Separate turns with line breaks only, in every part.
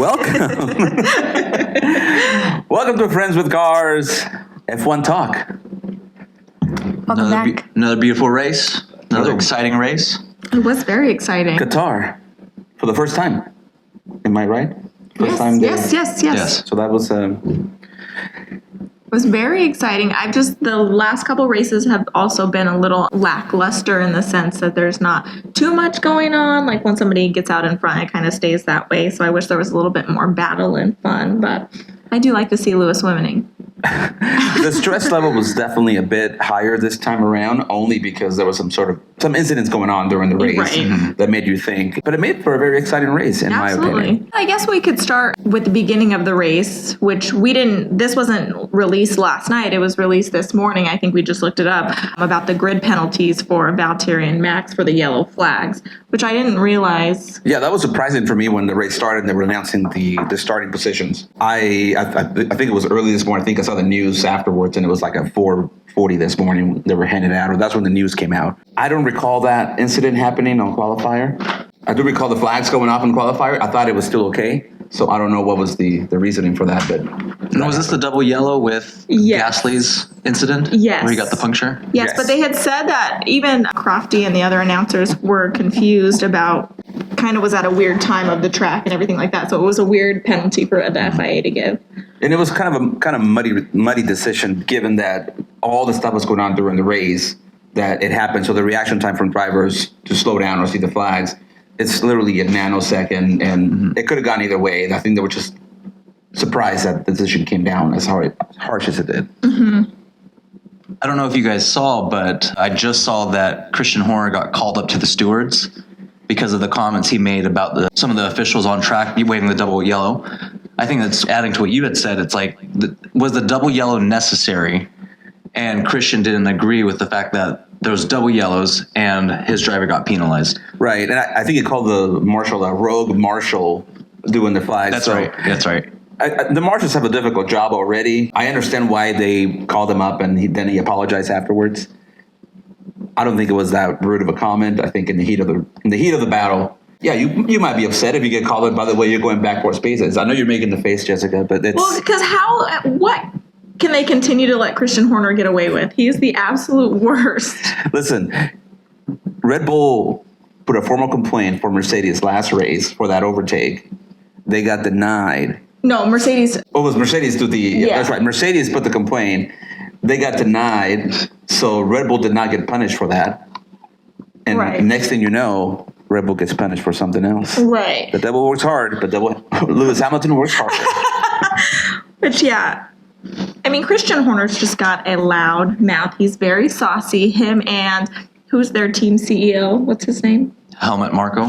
Welcome. Welcome to Friends with Cars F1 Talk.
Welcome back.
Another beautiful race. Another exciting race.
It was very exciting.
Qatar for the first time. Am I right? First
Yes,
time they-
yes.
So that was
It was very exciting. The last couple races have also been a little lackluster in the sense that there's not too much going on. Like when somebody gets out in front, it kind of stays that way. So I wish there was a little bit more battle and fun, but I do like to see Lewis winning.
the stress level was definitely a bit higher this time around, only because there was some incidents going on during the race
Right.
that made you think. But it made for a very exciting race, in my opinion.
I guess we could start with the beginning of the race, which this wasn't released last night. It was released this morning. I think we just looked it up about the grid penalties for Valtteri and Max for the yellow flags, which I didn't realize.
Yeah, that was surprising for me when the race started and they were announcing the starting positions. I think it was early this morning. I think I saw the news afterwards, and it was like at 4:40 this morning they were handing it out, or that's when the news came out. I don't recall that incident happening on qualifier. I do recall the flags going off in qualifier. I thought it was still okay, so I don't know what was the reasoning for that. But
And was this the double yellow with
Yes.
Gasly's incident?
Yes.
Where he got the puncture?
Yes, but they had said that even Crofty and the other announcers were confused about kind of was at a weird time of the track and everything like that. So it was a weird penalty for the FIA to give.
And it was kind of muddy decision, given that all the stuff was going on during the race that it happened. So the reaction time from drivers to slow down or see the flags, it's literally a nanosecond, and it could have gone either way. And I think they were just surprised that the decision came down as harsh as it did.
I don't know if you guys saw, but I just saw that Christian Horner got called up to the stewards because of the comments he made about some of the officials on track waving the double yellow. I think that's adding to what you had said. It's like, was the double yellow necessary? And Christian didn't agree with the fact that there was double yellows and his driver got penalized.
Right, and I think he called the marshal a rogue marshal doing the flags.
That's right. That's right.
The marshals have a difficult job already. I understand why they called him up and then he apologized afterwards. I don't think it was that rude of a comment. I think in the heat of the battle, yeah, you might be upset if you get called. By the way, you're going back for spaces. I know you're making the face, Jessica, but it's
Because what can they continue to let Christian Horner get away with? He is the absolute worst.
Listen. Red Bull put a formal complaint for Mercedes last race for that overtake. They got denied.
No, Mercedes.
Oh, it was Mercedes do the? Yeah, that's right. Mercedes put the complaint. They got denied, so Red Bull did not get punished for that. And next thing you know, Red Bull gets punished for something else.
Right.
The devil works hard, but Lewis Hamilton works harder.
But yeah, I mean, Christian Horner's just got a loud mouth. He's very saucy. Him and who's their team CEO? What's his name?
Helmut Marko.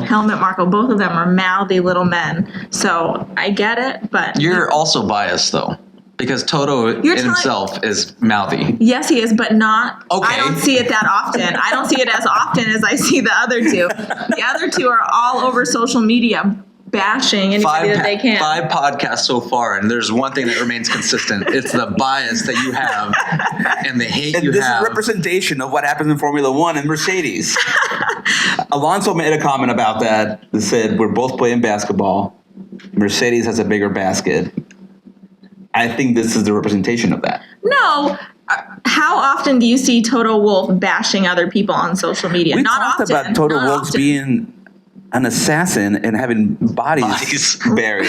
Both of them are mouthy little men. So I get it, but
You're also biased, though, because Toto in himself is mouthy.
Yes, he is, but not.
Okay.
I don't see it that often. I don't see it as often as I see the other two. The other two are all over social media bashing anybody that they can.
5 podcasts so far, and there's one thing that remains consistent. It's the bias that you have and the hate
And
you
this
have.
is representation of what happens in Formula One and Mercedes. Alonso made a comment about that said, we're both playing basketball. Mercedes has a bigger basket. I think this is the representation of that.
No. How often do you see Toto Wolff bashing other people on social media?
We
Not
talked
often.
about Toto
Not
Wolff
often.
being an assassin and having bodies buried.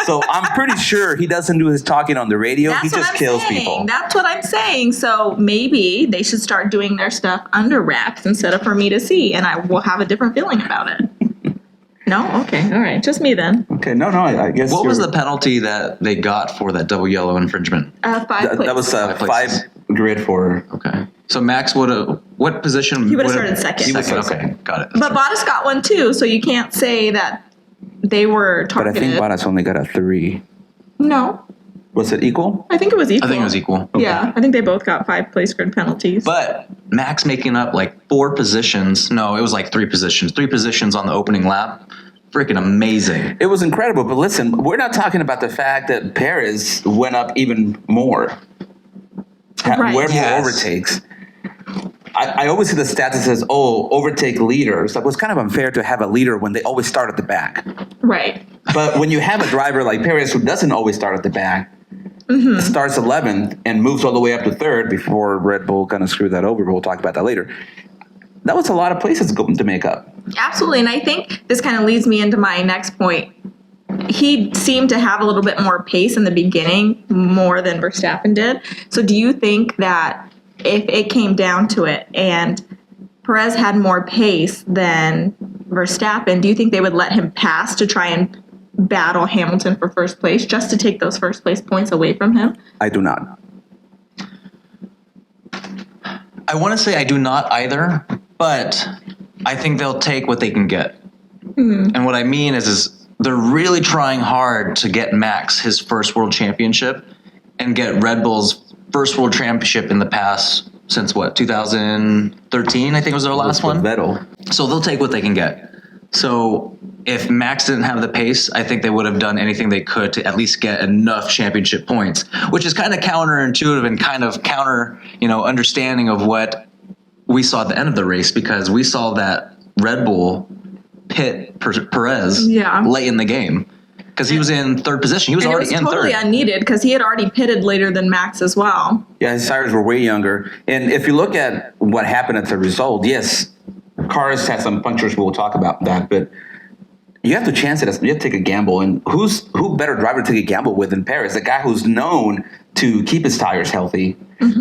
So I'm pretty sure he doesn't do his talking on the radio.
That's
he
what
just
I'm
kills
saying.
people.
That's what I'm saying. So maybe they should start doing their stuff under wraps instead of for me to see, and I will have a different feeling about it. No? Okay. All right. Just me then.
Okay. No, I guess.
What was the penalty that they got for that double yellow infringement?
5 places.
That was 5 grid for.
Okay. So Max what position?
He would have started second.
He was okay. Got it.
But Bottas got one too, so you can't say that they were
But I
targeted.
think Bottas only got a 3.
No.
Was it equal?
I think it was equal.
I think it was equal.
Yeah. I think they both got 5 place grid penalties.
But Max making up like 4 positions. No, it was like 3 positions. 3 positions on the opening lap. Freaking amazing.
It was incredible. But listen, we're not talking about the fact that Perez went up even more.
Right.
Where more overtakes. I always see the stats that says, overtake leaders. Like, it was kind of unfair to have a leader when they always start at the back.
Right.
But when you have a driver like Perez who doesn't always start at the back, starts 11th and moves all the way up to third before Red Bull kind of screwed that over. We'll talk about that later. That was a lot of places to make up.
Absolutely. And I think this kind of leads me into my next point. He seemed to have a little bit more pace in the beginning, more than Verstappen did. So do you think that if it came down to it and Perez had more pace than Verstappen, do you think they would let him pass to try and battle Hamilton for first place just to take those first place points away from him?
I do not.
I want to say I do not either, but I think they'll take what they can get. And what I mean is they're really trying hard to get Max his first world championship and get Red Bull's first world championship in the past since 2013, I think was their last one.
Vettel.
So they'll take what they can get. So if Max didn't have the pace, I think they would have done anything they could to at least get enough championship points, which is kind of counterintuitive and kind of counter, understanding of what we saw at the end of the race, because we saw that Red Bull pit Perez late in the game because he was in third position. He was already in third.
Totally unneeded because he had already pitted later than Max as well.
Yeah, his tires were way younger. And if you look at what happened as a result, yes, cars had some punctures. We'll talk about that, but you have to chance it. You have to take a gamble. And who better driver to take a gamble with than Perez, the guy who's known to keep his tires healthy,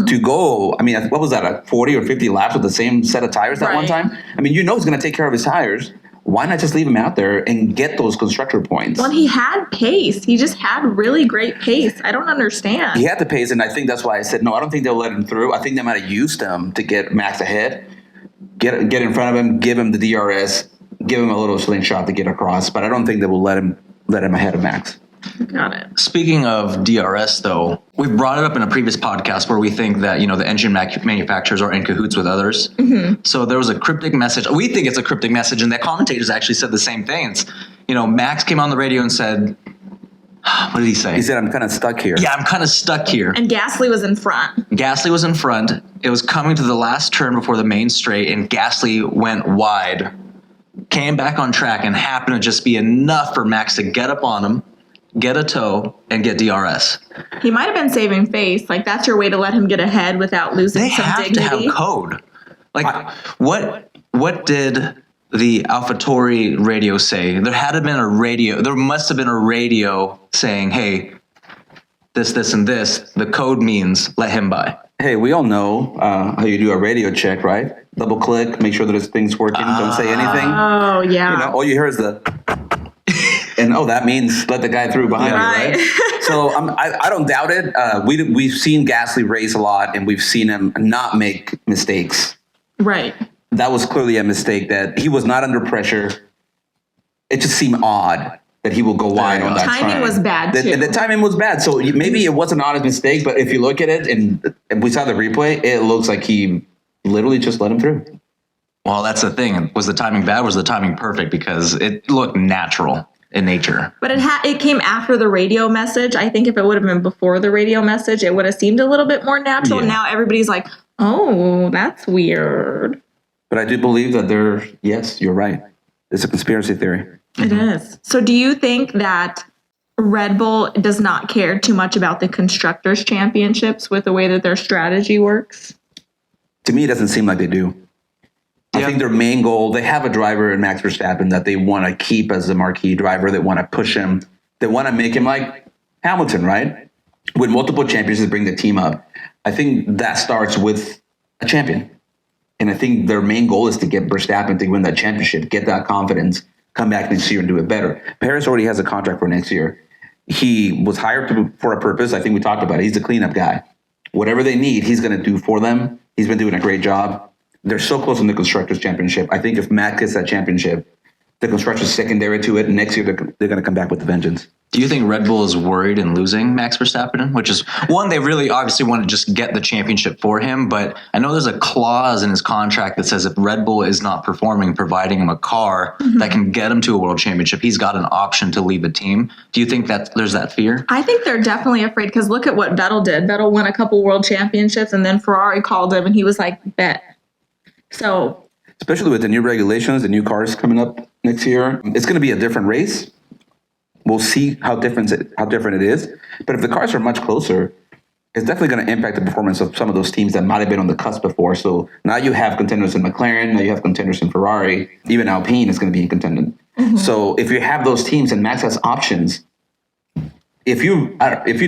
to go, what was that, 40 or 50 laps with the same set of tires that one time? He's going to take care of his tires. Why not just leave him out there and get those constructor points?
Well, he had pace. He just had really great pace. I don't understand.
He had the pace, and I think that's why I said, no, I don't think they'll let him through. I think they might have used him to get Max ahead, get in front of him, give him the DRS, give him a little slingshot to get across, but I don't think they will let him ahead of Max.
Got it.
Speaking of DRS, though, we brought it up in a previous podcast where we think that, the engine manufacturers are in cahoots with others. So there was a cryptic message. We think it's a cryptic message, and the commentators actually said the same thing. It's, Max came on the radio and said, what did he say?
He said, I'm kind of stuck here.
Yeah, I'm kind of stuck here.
And Gasly was in front.
Gasly was in front. It was coming to the last turn before the main straight, and Gasly went wide, came back on track, and happened to just be enough for Max to get up on him, get a tow, and get DRS.
He might have been saving face. Like, that's your way to let him get ahead without losing some dignity.
They have to have code. Like, what did the AlphaTauri radio say? There must have been a radio saying, hey, this, and this. The code means let him by.
Hey, we all know how you do a radio check, right? Double click, make sure that this thing's working. Don't say anything.
Oh, yeah.
All you hear is the... And that means let the guy through behind you, right? So I don't doubt it. We've seen Gasly race a lot, and we've seen him not make mistakes.
Right.
That was clearly a mistake. That he was not under pressure. It just seemed odd that he will go wide on that turn.
Timing was bad too.
The timing was bad. So maybe it wasn't an honest mistake, but if you look at it and we saw the replay, it looks like he literally just let him through.
Well, that's the thing. Was the timing bad? Was the timing perfect? Because it looked natural in nature. But
it came after the radio message. I think if it would have been before the radio message, it would have seemed a little bit more natural. Yeah. Now everybody's like, oh, that's weird.
But I do believe that yes, you're right. It's a conspiracy theory.
It is. So do you think that Red Bull does not care too much about the Constructors' Championships with the way that their strategy works?
To me, it doesn't seem like they do. I think their main goal, they have a driver in Max Verstappen that they want to keep as the marquee driver. They want to push him. They want to make him like Hamilton, right? With multiple championships, bring the team up. I think that starts with a champion. And I think their main goal is to get Verstappen to win that championship, get that confidence, come back next year and do it better. Perez already has a contract for next year. He was hired for a purpose. I think we talked about it. He's the cleanup guy. Whatever they need, he's going to do for them. He's been doing a great job. They're so close in the Constructors' Championship. I think if Matt gets that championship, the Constructors secondary to it, and next year they're going to come back with the vengeance.
Do you think Red Bull is worried in losing Max Verstappen? Which is, one, they really obviously want to just get the championship for him, but I know there's a clause in his contract that says if Red Bull is not performing, providing him a car that can get him to a world championship, he's got an option to leave the team. Do you think that there's that fear?
I think they're definitely afraid because look at what Vettel did. Vettel won a couple world championships and then Ferrari called him and he was like, bet. So,
especially with the new regulations, the new cars coming up next year, it's going to be a different race. We'll see how different it is. But if the cars are much closer, it's definitely going to impact the performance of some of those teams that might have been on the cusp before. So now you have contenders in McLaren, now you have contenders in Ferrari, even Alpine is going to be in contention. So if you have those teams and Max has options, if you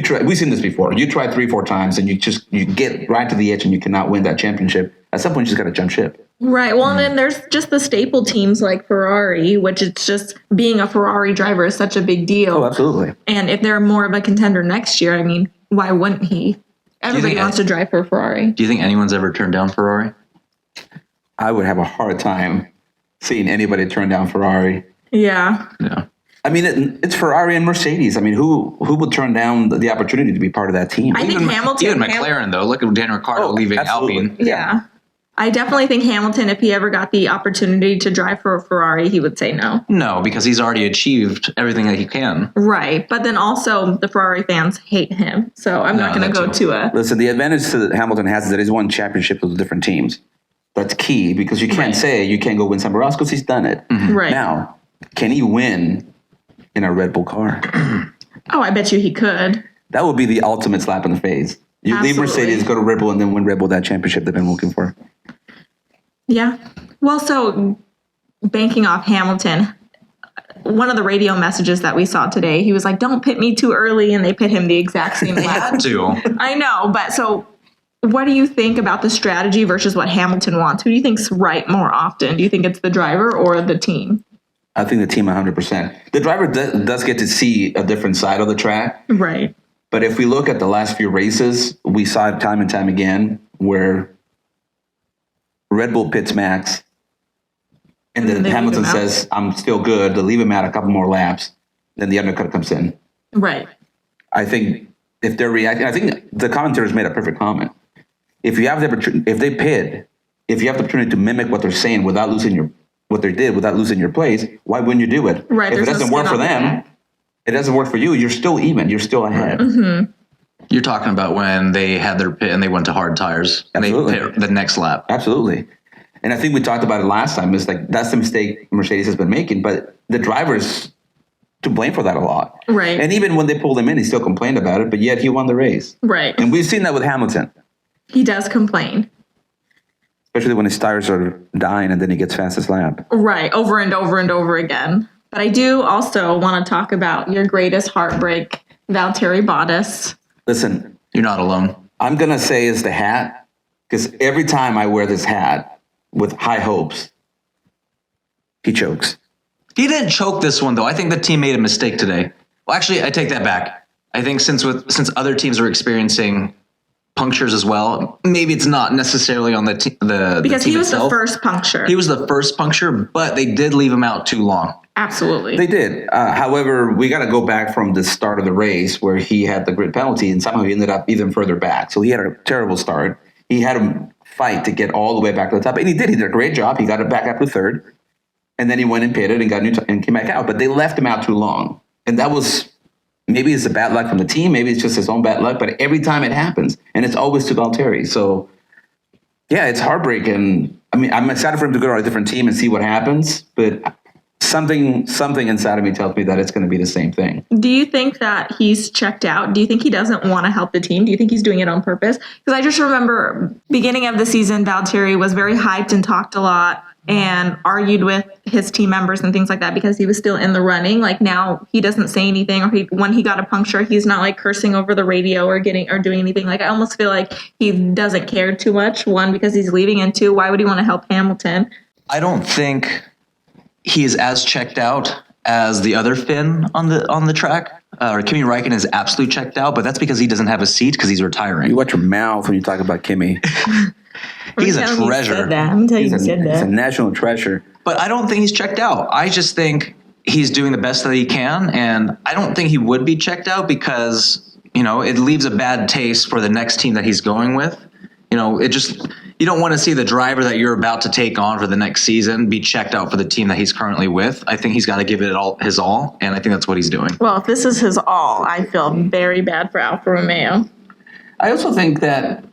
try, we've seen this before. You try 3-4 times and you get right to the edge and you cannot win that championship. At some point, you just got to jump ship.
Right. Well, and then there's just the staple teams like Ferrari, which it's just being a Ferrari driver is such a big deal.
Oh, absolutely.
And if they're more of a contender next year, I mean, why wouldn't he? Everybody wants to drive for Ferrari.
Do you think anyone's ever turned down Ferrari?
I would have a hard time seeing anybody turn down Ferrari.
Yeah.
Yeah.
I mean, it's Ferrari and Mercedes. I mean, who would turn down the opportunity to be part of that team?
I think Hamilton.
Even McLaren, though. Look at Daniel Ricciardo leaving
absolutely.
Alpine.
Yeah. I definitely think Hamilton, if he ever got the opportunity to drive for a Ferrari, he would say no.
No, because he's already achieved everything that he can.
Right. But then also the Ferrari fans hate him. So I'm not going to go to a...
Listen, the advantage that Hamilton has is that he's won championships with different teams. That's key because you can't say you can't go win somewhere else because he's done it.
Right.
Now, can he win in a Red Bull car?
Oh, I bet you he could.
That would be the ultimate slap in the face. You leave Mercedes, go to Red Bull, and then win Red Bull that championship they've been looking for.
Yeah. Well, so banking off Hamilton, one of the radio messages that we saw today, he was like, don't pit me too early. And they pit him the exact same
They
lap.
had to.
I know. But so what do you think about the strategy versus what Hamilton wants? Who do you think's right more often? Do you think it's the driver or the team?
I think the team 100%. The driver does get to see a different side of the track.
Right.
But if we look at the last few races, we saw it time and time again where Red Bull pits Max, and then Hamilton says, I'm still good. They leave him out a couple more laps. Then the undercut comes in.
Right.
I think if they're reacting, I think the commentators made a perfect comment. If you have if they pit, if you have the opportunity to mimic what they're saying without losing your place, why wouldn't you do it?
Right.
If it doesn't work for them, it doesn't work for you. You're still even. You're still ahead.
Mm-hmm.
You're talking about when they had their pit and they went to hard tires and
Absolutely.
they pit the next lap.
Absolutely. And I think we talked about it last time. It's like that's the mistake Mercedes has been making, but the driver's to blame for that a lot.
Right.
And even when they pulled him in, he still complained about it, but yet he won the race.
Right.
And we've seen that with Hamilton,
He does complain.
especially when his tires are dying and then he gets fastest lap.
Right. Over and over and over again. But I do also want to talk about your greatest heartbreak, Valtteri Bottas.
Listen,
You're not alone.
I'm going to say it's the hat because every time I wear this hat with high hopes, he chokes.
He didn't choke this one, though. I think the team made a mistake today. Well, actually, I take that back. I think since other teams are experiencing punctures as well, maybe it's not necessarily on the team
Because he was
itself.
the first puncture.
He was the first puncture, but they did leave him out too long.
Absolutely.
They did. However, we got to go back from the start of the race where he had the grid penalty and somehow he ended up even further back. So he had a terrible start. He had to fight to get all the way back to the top. And he did. He did a great job. He got it back up to third. And then he went and pitted and got new and came back out. But they left him out too long. And that was, maybe it's a bad luck from the team. Maybe it's just his own bad luck. But every time it happens, and it's always to Valtteri. So, yeah, it's heartbreaking. I mean, I'm excited for him to go to a different team and see what happens. But something inside of me tells me that it's going to be the same thing.
Do you think that he's checked out? Do you think he doesn't want to help the team? Do you think he's doing it on purpose? Because I just remember beginning of the season, Valtteri was very hyped and talked a lot and argued with his team members and things like that because he was still in the running. Like now he doesn't say anything, or when he got a puncture, he's not like cursing over the radio or doing anything. Like I almost feel like he doesn't care too much. One, because he's leaving, and two, why would he want to help Hamilton?
I don't think he is as checked out as the other Finn on the track. Or Kimi Räikkönen is absolutely checked out, but that's because he doesn't have a seat because he's retiring.
You watch your mouth when you talk about Kimi.
He's a treasure.
He's a national treasure.
But I don't think he's checked out. I just think he's doing the best that he can, and I don't think he would be checked out because, it leaves a bad taste for the next team that he's going with. You don't want to see the driver that you're about to take on for the next season be checked out for the team that he's currently with. I think he's got to give it his all, and I think that's what he's doing.
Well, if this is his all, I feel very bad for Alfa Romeo.
I also think that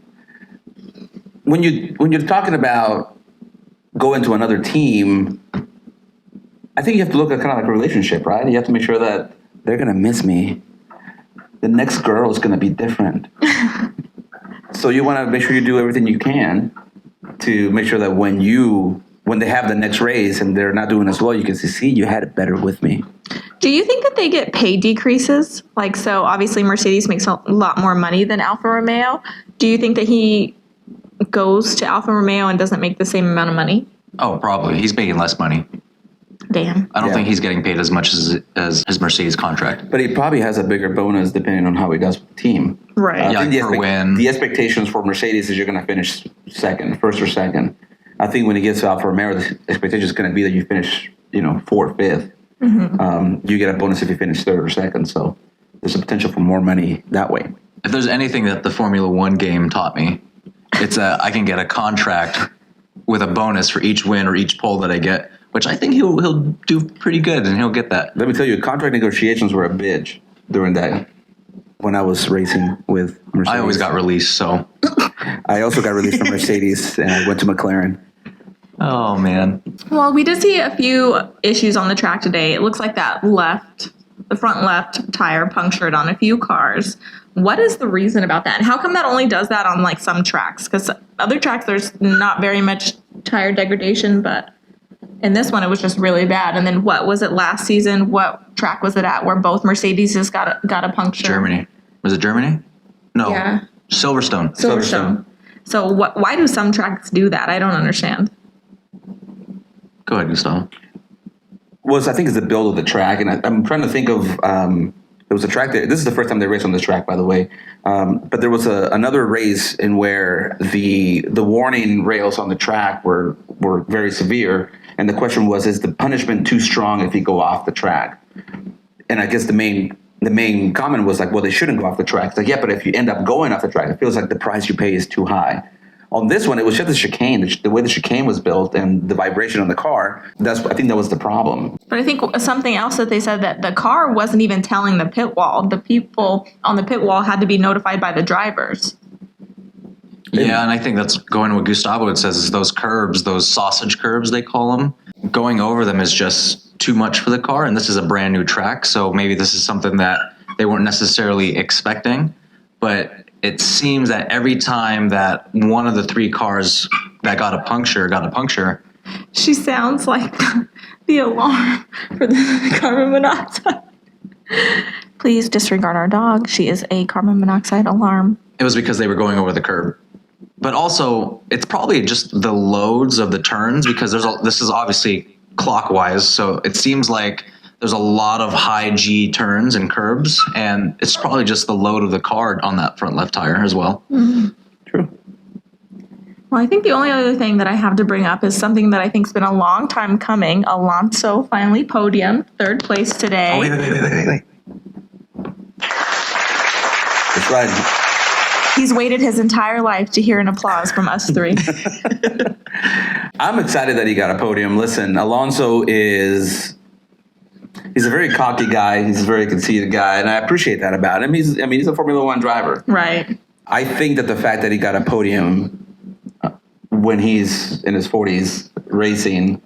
when you're talking about going to another team, I think you have to look at kind of like a relationship, right? You have to make sure that they're going to miss me. The next girl is going to be different. So you want to make sure you do everything you can to make sure that when they have the next race and they're not doing as well, you can see, you had it better with me.
Do you think that they get pay decreases? Like, so obviously Mercedes makes a lot more money than Alfa Romeo. Do you think that he goes to Alfa Romeo and doesn't make the same amount of money?
Oh, probably. He's making less money.
Damn.
I don't think he's getting paid as much as his Mercedes contract.
But he probably has a bigger bonus depending on how he does with the team.
Right.
I think
per win.
the expectations for Mercedes is you're going to finish first or second. I think when he gets to Alfa Romeo, the expectation is going to be that you finish, fourth, fifth. Mm-hmm. You get a bonus if you finish third or second. So there's a potential for more money that way.
If there's anything that the Formula One game taught me, it's I can get a contract with a bonus for each win or each pole that I get, which I think he'll do pretty good, and he'll get that.
Let me tell you, contract negotiations were a bitch during that when I was racing with Mercedes.
I always got released, so.
I also got released from Mercedes, and I went to McLaren.
Oh, man.
Well, we did see a few issues on the track today. It looks like the front left tire punctured on a few cars. What is the reason about that? And how come that only does that on like some tracks? Because other tracks, there's not very much tire degradation, but in this one, it was just really bad. And then what was it last season? What track was it at where both Mercedes just got a puncture?
Germany. Was it Germany? No.
Yeah.
Silverstone.
So why do some tracks do that? I don't understand.
Go ahead, Gustavo.
I think it's the build of the track, and I'm trying to think of. There was a track there. This is the first time they raced on this track, by the way. But there was another race in where the warning rails on the track were very severe, and the question was: is the punishment too strong if you go off the track? And I guess the main comment was like, well, they shouldn't go off the track. It's like, yeah, but if you end up going off the track, it feels like the price you pay is too high. On this one, it was just the chicane, the way the chicane was built and the vibration on the car. I think that was the problem.
But I think something else that they said that the car wasn't even telling the pit wall. The people on the pit wall had to be notified by the drivers.
Yeah, and I think that's going to what Gustavo had says is those curbs, those sausage curbs they call them, going over them is just too much for the car. And this is a brand new track, so maybe this is something that they weren't necessarily expecting. But it seems that every time that one of the three cars that got a puncture.
She sounds like the alarm for the carbon monoxide. Please disregard our dog. She is a carbon monoxide alarm.
It was because they were going over the curb. But also, it's probably just the loads of the turns because this is obviously clockwise, so it seems like there's a lot of high G turns and curbs, and it's probably just the load of the car on that front left tire as well.
Mm-hmm.
True.
Well, I think the only other thing that I have to bring up is something that I think's been a long time coming. Alonso finally podium, third place today.
Oh, wait.
That's right.
He's waited his entire life to hear an applause from us three.
I'm excited that he got a podium. Listen, Alonso he's a very cocky guy. He's a very conceited guy, and I appreciate that about him. He's a Formula One driver.
Right.
I think that the fact that he got a podium when he's in his 40s racing,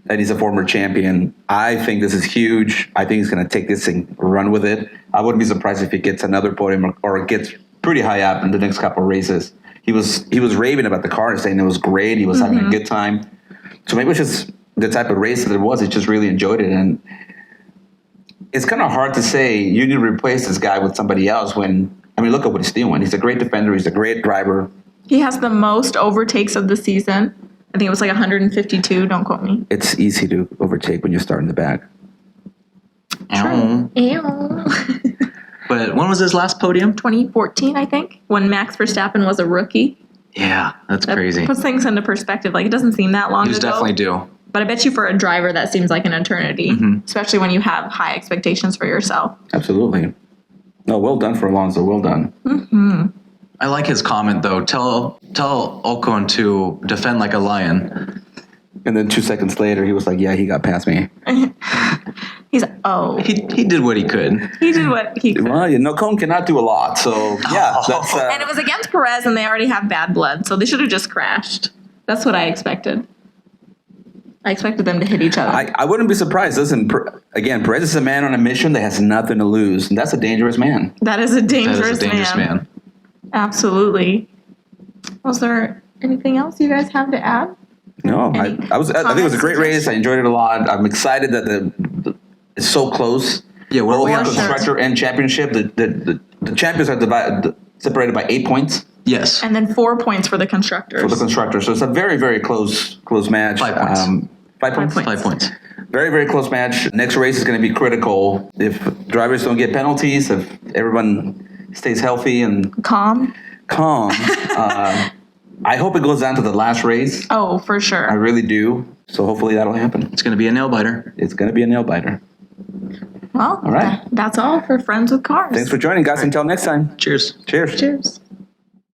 and he's a former champion, I think this is huge. I think he's going to take this and run with it. I wouldn't be surprised if he gets another podium or gets pretty high up in the next couple of races. He was raving about the car and saying it was great. He was having a good time. So maybe it's just the type of race that it was. He just really enjoyed it. And it's kind of hard to say you need to replace this guy with somebody else when, look at what he's doing. He's a great defender. He's a great driver.
He has the most overtakes of the season. I think it was like 152. Don't quote me.
It's easy to overtake when you start in the back.
Ow.
Ew.
But when was his last podium?
2014, I think, when Max Verstappen was a rookie.
Yeah, that's crazy.
Puts things into perspective. Like, it doesn't seem that long
He was
ago.
definitely due.
But I bet you for a driver, that seems like an eternity, especially when you have high expectations for yourself.
Absolutely. No, well done for Alonso. Well done.
Mm-hmm.
I like his comment, though. Tell Ocon to defend like a lion.
And then 2 seconds later, he was like, yeah, he got past me.
He's like, oh.
He did what he could.
He did what he could.
Well, Ocon cannot do a lot. So, yeah. That's,
And it was against Perez, and they already have bad blood, so they should have just crashed. That's what I expected. I expected them to hit each other.
I wouldn't be surprised. Listen, again, Perez is a man on a mission that has nothing to lose, and that's a dangerous man.
That is a dangerous,
man.
Absolutely. Was there anything else you guys have to add?
No, I think it was a great
comments,
race. I enjoyed it a lot. I'm excited that it's so close.
Yeah,
Both
we
For
have
sure.
constructor and championship. The champions are separated by 8 points
Yes.
And then 4 points for the constructors.
for the constructor. So it's a very, very close match.
5 points.
5 points.
5 points.
Very, very close match. Next race is going to be critical. If drivers don't get penalties, if everyone stays healthy and
Calm.
calm, I hope it goes down to the last race.
Oh, for sure.
I really do. So hopefully that'll happen.
It's going to be a nail biter.
It's going to be a nail biter.
Well,
All right.
that's all for Friends with Cars.
Thanks for joining, guys. Until next time.
Cheers.
Cheers.
Cheers.